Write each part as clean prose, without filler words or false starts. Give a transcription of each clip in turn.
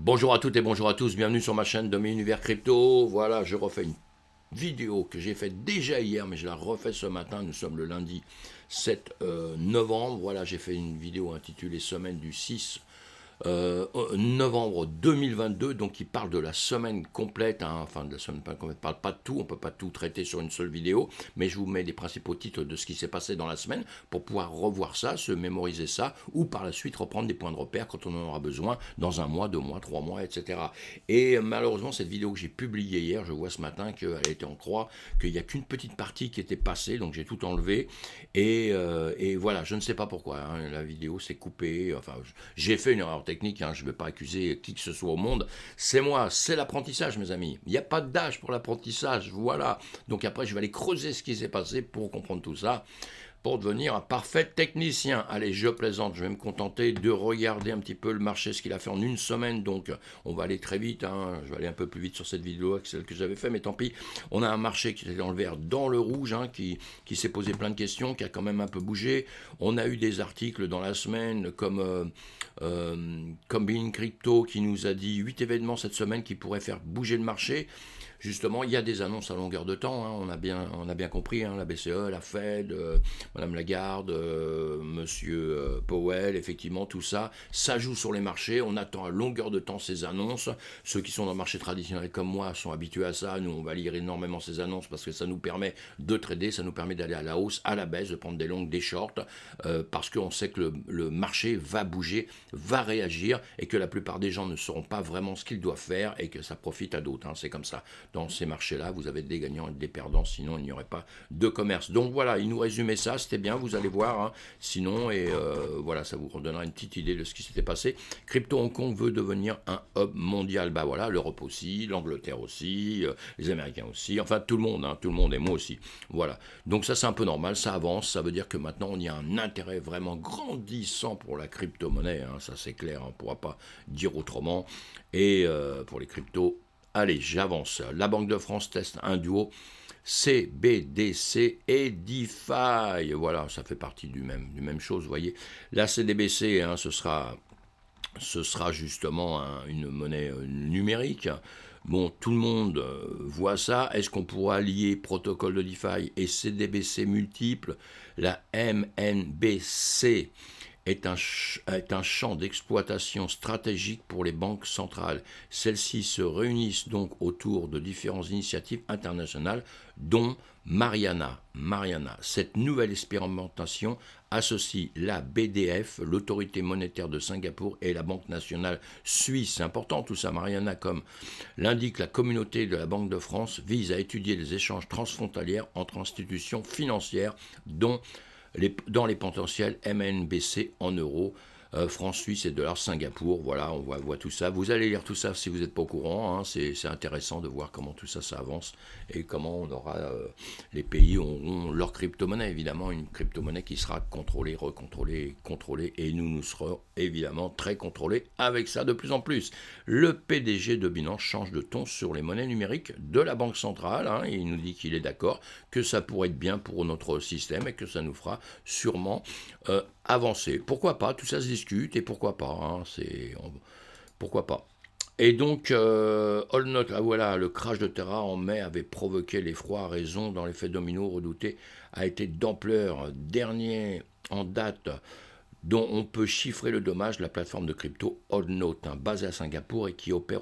Bonjour à toutes et bonjour à tous, bienvenue sur ma chaîne de mes univers crypto. Voilà, je refais une vidéo que j'ai faite déjà hier, mais je la refais ce matin. Nous sommes le lundi 7 novembre. Voilà, j'ai fait une vidéo intitulée Semaine du 6 novembre 2022, donc il parle de la semaine complète, hein, enfin de la semaine complète, on ne parle pas de tout, on ne peut pas tout traiter sur une seule vidéo, mais je vous mets les principaux titres de ce qui s'est passé dans la semaine pour pouvoir revoir ça, se mémoriser ça, ou par la suite reprendre des points de repère quand on en aura besoin dans un mois, 2 mois, 3 mois, etc. Et malheureusement, cette vidéo que j'ai publiée hier, je vois ce matin qu'elle était en croix, qu'il n'y a qu'une petite partie qui était passée, donc j'ai tout enlevé, et voilà, je ne sais pas pourquoi, hein, la vidéo s'est coupée, enfin j'ai fait une erreur technique, hein, je ne vais pas accuser qui que ce soit au monde, c'est moi, c'est l'apprentissage mes amis, il n'y a pas d'âge pour l'apprentissage, voilà, donc après je vais aller creuser ce qui s'est passé pour comprendre tout ça, pour devenir un parfait technicien. Allez, je plaisante, je vais me contenter de regarder un petit peu le marché, ce qu'il a fait en une semaine, donc on va aller très vite, hein. Je vais aller un peu plus vite sur cette vidéo que celle que j'avais fait, mais tant pis, on a un marché qui était dans le vert, dans le rouge, hein, qui s'est posé plein de questions, qui a quand même un peu bougé, on a eu des articles dans la semaine comme Bean Crypto qui nous a dit 8 événements cette semaine qui pourraient faire bouger le marché. Justement, il y a des annonces à longueur de temps, hein, on a bien compris, hein, la BCE, la Fed, Madame Lagarde, Monsieur Powell, effectivement, tout ça, ça joue sur les marchés, on attend à longueur de temps ces annonces. Ceux qui sont dans le marché traditionnel comme moi sont habitués à ça, nous on va lire énormément ces annonces parce que ça nous permet de trader, ça nous permet d'aller à la hausse, à la baisse, de prendre des longues, des shorts, parce qu'on sait que le marché va bouger, va réagir, et que la plupart des gens ne sauront pas vraiment ce qu'ils doivent faire, et que ça profite à d'autres, hein, c'est comme ça. Dans ces marchés-là, vous avez des gagnants et des perdants, sinon il n'y aurait pas de commerce. Donc voilà, il nous résumait ça, c'était bien, vous allez voir, hein, sinon, et voilà, ça vous redonnera une petite idée de ce qui s'était passé. Crypto Hong Kong veut devenir un hub mondial, bah voilà, l'Europe aussi, l'Angleterre aussi, les Américains aussi, enfin tout le monde, hein, tout le monde, et moi aussi. Voilà, donc ça c'est un peu normal, ça avance, ça veut dire que maintenant on y a un intérêt vraiment grandissant pour la crypto-monnaie, hein, ça c'est clair, on ne pourra pas dire autrement, et pour les cryptos. Allez, j'avance. La Banque de France teste un duo CBDC et DeFi. Voilà, ça fait partie du même chose, vous voyez. La CDBC, hein, ce sera justement une monnaie numérique. Bon, tout le monde voit ça. Est-ce qu'on pourra lier protocole de DeFi et CDBC multiples? La MNBC est un champ d'exploitation stratégique pour les banques centrales. Celles-ci se réunissent donc autour de différentes initiatives internationales, dont Mariana. Cette nouvelle expérimentation associe la BDF, l'autorité monétaire de Singapour, et la Banque nationale suisse. C'est important tout ça, Mariana, comme l'indique la communauté de la Banque de France, vise à étudier les échanges transfrontaliers entre institutions financières, dont dans les potentiels MNBC en euros, France, Suisse et dollars Singapour. Voilà, on voit tout ça. Vous allez lire tout ça si vous n'êtes pas au courant, hein. C'est intéressant de voir comment tout ça, ça avance, et comment on aura, les pays auront leur crypto-monnaie, évidemment, une crypto-monnaie qui sera contrôlée, recontrôlée, contrôlée, et nous serons évidemment très contrôlés avec ça de plus en plus. Le PDG de Binance change de ton sur les monnaies numériques de la Banque centrale, hein, et il nous dit qu'il est d'accord, que ça pourrait être bien pour notre système, et que ça nous fera sûrement avancer. Pourquoi pas? Tout ça se discute, et pourquoi pas, hein, pourquoi pas. Et donc, All Not, ah voilà, le crash de Terra en mai avait provoqué l'effroi à raison dans l'effet domino redouté, a été d'ampleur. Dernier en date dont on peut chiffrer le dommage, la plateforme de crypto Oddnote, hein, basée à Singapour et qui opère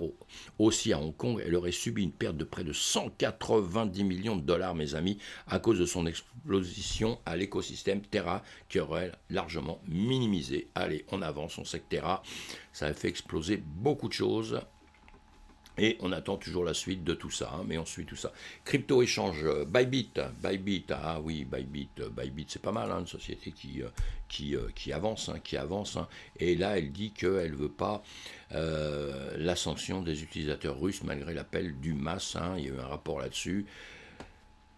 aussi à Hong Kong. Elle aurait subi une perte de près de 190 millions de dollars, mes amis, à cause de son explosion à l'écosystème Terra, qui aurait largement minimisé. Allez, on avance, on sait que Terra, ça a fait exploser beaucoup de choses. Et on attend toujours la suite de tout ça, hein, mais on suit tout ça. Crypto-échange, Bybit, ah oui, Bybit c'est pas mal, hein, une société qui avance, hein. Et là, elle dit qu'elle ne veut pas la sanction des utilisateurs russes, malgré l'appel du MAS, hein, il y a eu un rapport là-dessus.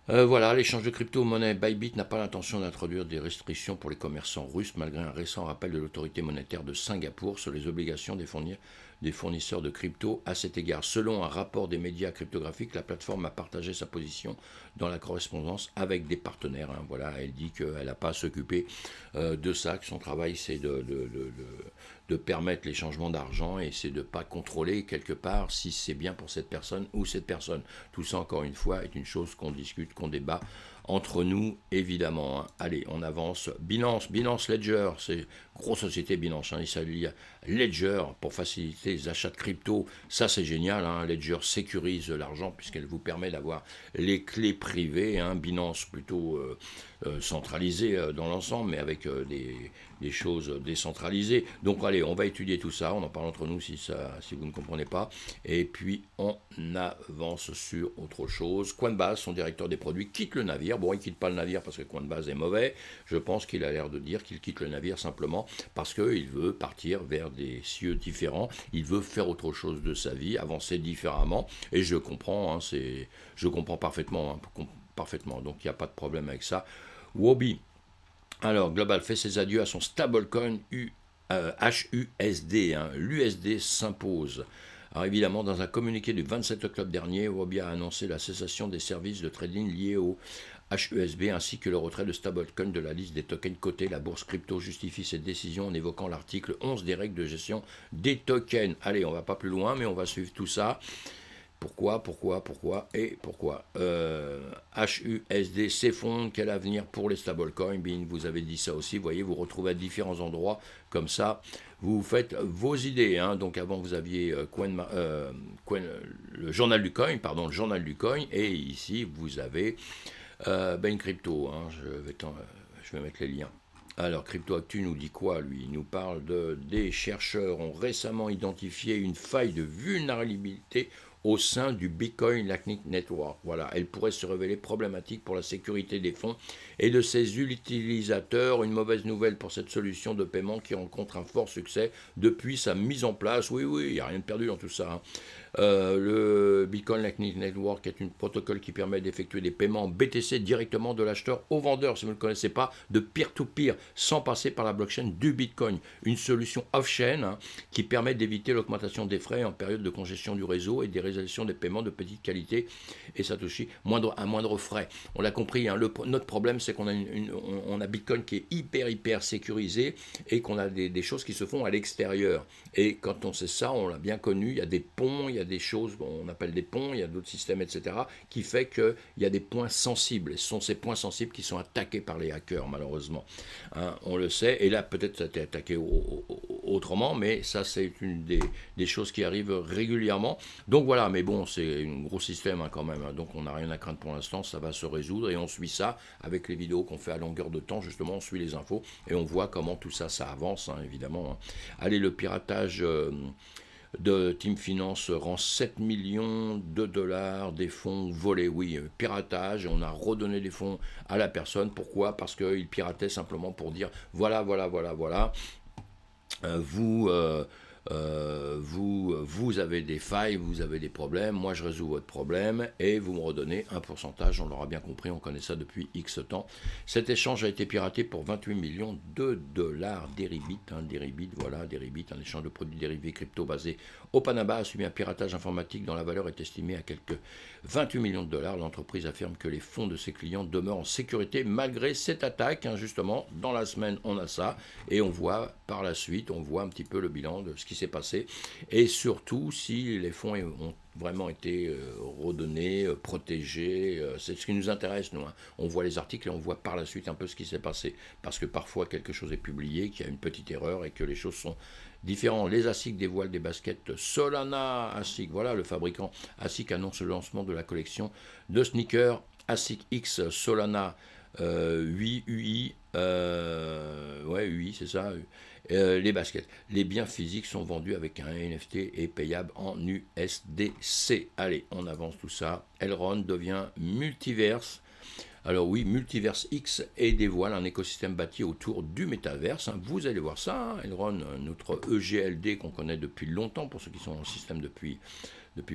Voilà, l'échange de crypto-monnaie. Bybit n'a pas l'intention d'introduire des restrictions pour les commerçants russes, malgré un récent rappel de l'autorité monétaire de Singapour sur les obligations des fournir des fournisseurs de crypto à cet égard. Selon un rapport des médias cryptographiques, la plateforme a partagé sa position dans la correspondance avec des partenaires. Voilà, elle dit qu'elle n'a pas à s'occuper de ça, que son travail c'est de permettre les changements d'argent et c'est de ne pas contrôler quelque part si c'est bien pour cette personne ou cette personne. Tout ça, encore une fois, est une chose qu'on discute, qu'on débat entre nous, évidemment. Allez, on avance. Binance Ledger, c'est grosse société Binance. Il s'allie à Ledger pour faciliter les achats de crypto. Ça, c'est génial. Ledger sécurise l'argent puisqu'elle vous permet d'avoir les clés privées. Binance plutôt centralisée dans l'ensemble, mais avec des choses décentralisées. Donc, allez, on va étudier tout ça. On en parle entre nous si vous ne comprenez pas. Et puis, on avance sur autre chose. Coinbase, son directeur des produits, quitte le navire. Bon, il ne quitte pas le navire parce que Coinbase est mauvais. Je pense qu'il a l'air de dire qu'il quitte le navire simplement parce qu'il veut partir vers des cieux différents. Il veut faire autre chose de sa vie, avancer différemment. Et je comprends, je comprends parfaitement. Parfaitement. Donc, il n'y a pas de problème avec ça. Huobi. Alors, Global fait ses adieux à son stablecoin HUSD. L'USD s'impose. Alors évidemment, dans un communiqué du 27 octobre dernier, Huobi a annoncé la cessation des services de trading liés au HUSB ainsi que le retrait de stablecoin de la liste des tokens cotés. La bourse crypto justifie cette décision en évoquant l'article 11 des règles de gestion des tokens. Allez, on ne va pas plus loin, mais on va suivre tout ça. Pourquoi HUSD s'effondre, quel avenir pour les stablecoins? Bien, vous avez dit ça aussi, vous voyez, vous retrouvez à différents endroits, comme ça, vous faites vos idées. Donc avant, vous aviez le journal du coin, et ici, vous avez une crypto. Je vais mettre les liens. Alors, CryptoActu nous dit quoi, lui? Il nous parle des chercheurs ont récemment identifié une faille de vulnérabilité au sein du Bitcoin Lightning Network. Voilà, elle pourrait se révéler problématique pour la sécurité des fonds et de ses utilisateurs. Une mauvaise nouvelle pour cette solution de paiement qui rencontre un fort succès depuis sa mise en place. Oui, il n'y a rien de perdu dans tout ça. Le Bitcoin Lightning Network est un protocole qui permet d'effectuer des paiements BTC directement de l'acheteur au vendeur, si vous ne le connaissez pas, de peer-to-peer, sans passer par la blockchain du Bitcoin. Une solution off-chain qui permet d'éviter l'augmentation des frais en période de congestion du réseau et des résolutions des paiements de petite qualité et Satoshi à moindre frais. On l'a compris, notre problème c'est qu'on a, on a Bitcoin qui est hyper sécurisé et qu'on a des choses qui se font à l'extérieur. Et quand on sait ça, on l'a bien connu, il y a des ponts, il y a des choses qu'on appelle des ponts, il y a d'autres systèmes, etc., qui fait qu'il y a des points sensibles. Et ce sont ces points sensibles qui sont attaqués par les hackers, malheureusement. On le sait, et là peut-être ça a été attaqué autrement, mais ça c'est une des choses qui arrivent régulièrement. Donc voilà, mais bon, c'est un gros système quand même, donc on n'a rien à craindre pour l'instant, ça va se résoudre, et on suit ça avec les vidéos qu'on fait à longueur de temps, justement, on suit les infos, et on voit comment tout ça, ça avance, évidemment. Allez, le piratage de Team Finance rend 7 millions de dollars des fonds volés. Oui, piratage, on a redonné des fonds à la personne. Pourquoi? Parce qu'il piratait simplement pour dire voilà, vous avez des failles, vous avez des problèmes, moi je résous votre problème et vous me redonnez un pourcentage, on l'aura bien compris, on connaît ça depuis X temps. Cet échange a été piraté pour 28 millions de dollars. Deribit, un échange de produits dérivés crypto basé au Panama a subi un piratage informatique dont la valeur est estimée à quelques 28 millions de dollars. L'entreprise affirme que les fonds de ses clients demeurent en sécurité malgré cette attaque. Justement, dans la semaine, on a ça et on voit par la suite, on voit un petit peu le bilan de ce qui s'est passé et surtout si les fonds ont vraiment été redonnés, protégés. C'est ce qui nous intéresse, nous. On voit les articles et on voit par la suite un peu ce qui s'est passé. Parce que parfois, quelque chose est publié, qu'il y a une petite erreur et que les choses sont différentes. Les ASIC dévoilent des baskets Solana ASIC. Voilà, le fabricant ASIC annonce le lancement de la collection de sneakers ASIC X Solana 8 UI. UI, c'est ça. Les baskets. Les biens physiques sont vendus avec un NFT et payables en USDC. Allez, on avance tout ça. Elrond devient multiverse. Alors oui, Multiverse X et dévoile un écosystème bâti autour du métaverse. Hein. Vous allez voir ça, hein. Elron, notre EGLD qu'on connaît depuis longtemps, pour ceux qui sont dans le système depuis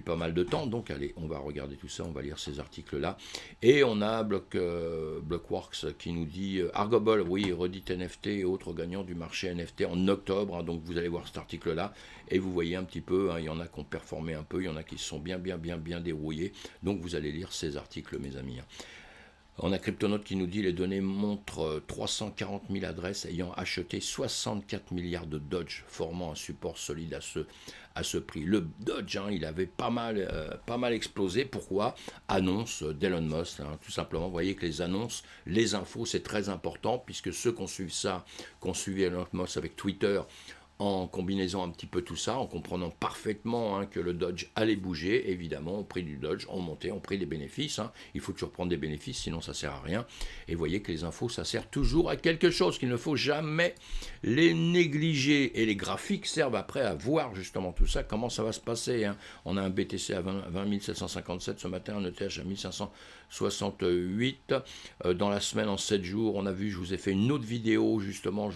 pas mal de temps. Donc allez, on va regarder tout ça, on va lire ces articles-là. Et on a Blockworks qui nous dit Argobol, oui, redit NFT et autres gagnants du marché NFT en octobre. Hein, donc vous allez voir cet article-là et vous voyez un petit peu, hein, il y en a qui ont performé un peu, il y en a qui se sont bien dérouillés. Donc vous allez lire ces articles, mes amis. Hein. On a Cryptonaute qui nous dit les données montrent 340 000 adresses ayant acheté 64 milliards de Doge, formant un support solide à ce prix. Le Doge, hein, il avait pas mal explosé. Pourquoi? Annonce d'Elon Musk, hein, tout simplement. Vous voyez que les annonces, les infos, c'est très important, puisque ceux qui ont suivi ça, qui ont suivi Elon Musk avec Twitter, en combinaison un petit peu tout ça, en comprenant parfaitement hein, que le Dodge allait bouger, évidemment, au prix du Dodge, on montait, on prit des bénéfices. Hein. Il faut toujours prendre des bénéfices, sinon ça ne sert à rien. Et vous voyez que les infos, ça sert toujours à quelque chose, qu'il ne faut jamais les négliger. Et les graphiques servent après à voir justement tout ça, comment ça va se passer. Hein. On a un BTC à 20 757 ce matin, un ETH à 1568. Dans la semaine, en 7 jours, on a vu, je vous ai fait une autre vidéo, justement, où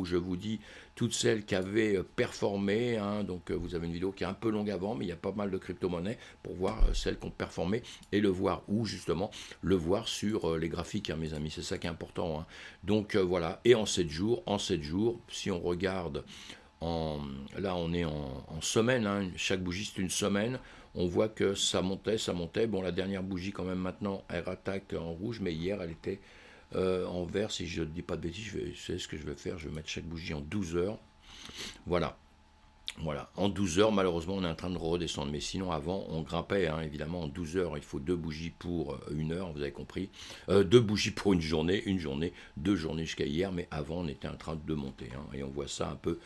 je vous dis toutes celles qui avaient performé, hein, donc vous avez une vidéo qui est un peu longue avant, mais il y a pas mal de crypto-monnaies pour voir celles qui ont performé et le voir où justement, le voir sur les graphiques, hein, mes amis, c'est ça qui est important. Hein. Donc voilà, et en 7 jours, si on regarde, là on est en semaine, hein, chaque bougie c'est une semaine, on voit que ça montait, bon la dernière bougie quand même maintenant, elle attaque en rouge, mais hier elle était en vert, si je ne dis pas de bêtises, c'est ce que je vais faire, je vais mettre chaque bougie en 12 heures. Voilà. Voilà, en 12 heures, malheureusement, on est en train de redescendre. Mais sinon, avant, on grimpait, hein, évidemment, en 12 heures. Il faut 2 bougies pour 1 heure, vous avez compris. 2 bougies pour une journée, 2 journées jusqu'à hier. Mais avant, on était en train de monter. Hein, et on voit ça un peu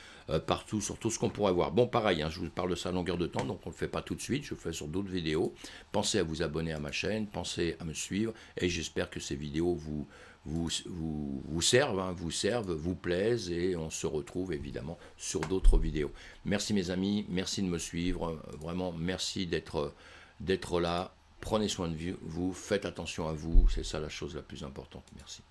partout, sur tout ce qu'on pourrait voir. Bon, pareil, hein, je vous parle de ça à longueur de temps, donc on ne le fait pas tout de suite. Je le fais sur d'autres vidéos. Pensez à vous abonner à ma chaîne, pensez à me suivre. Et j'espère que ces vidéos vous servent, hein, vous plaisent, et on se retrouve évidemment sur d'autres vidéos. Merci mes amis, merci de me suivre, vraiment merci d'être là, prenez soin de vous, faites attention à vous, c'est ça la chose la plus importante, merci.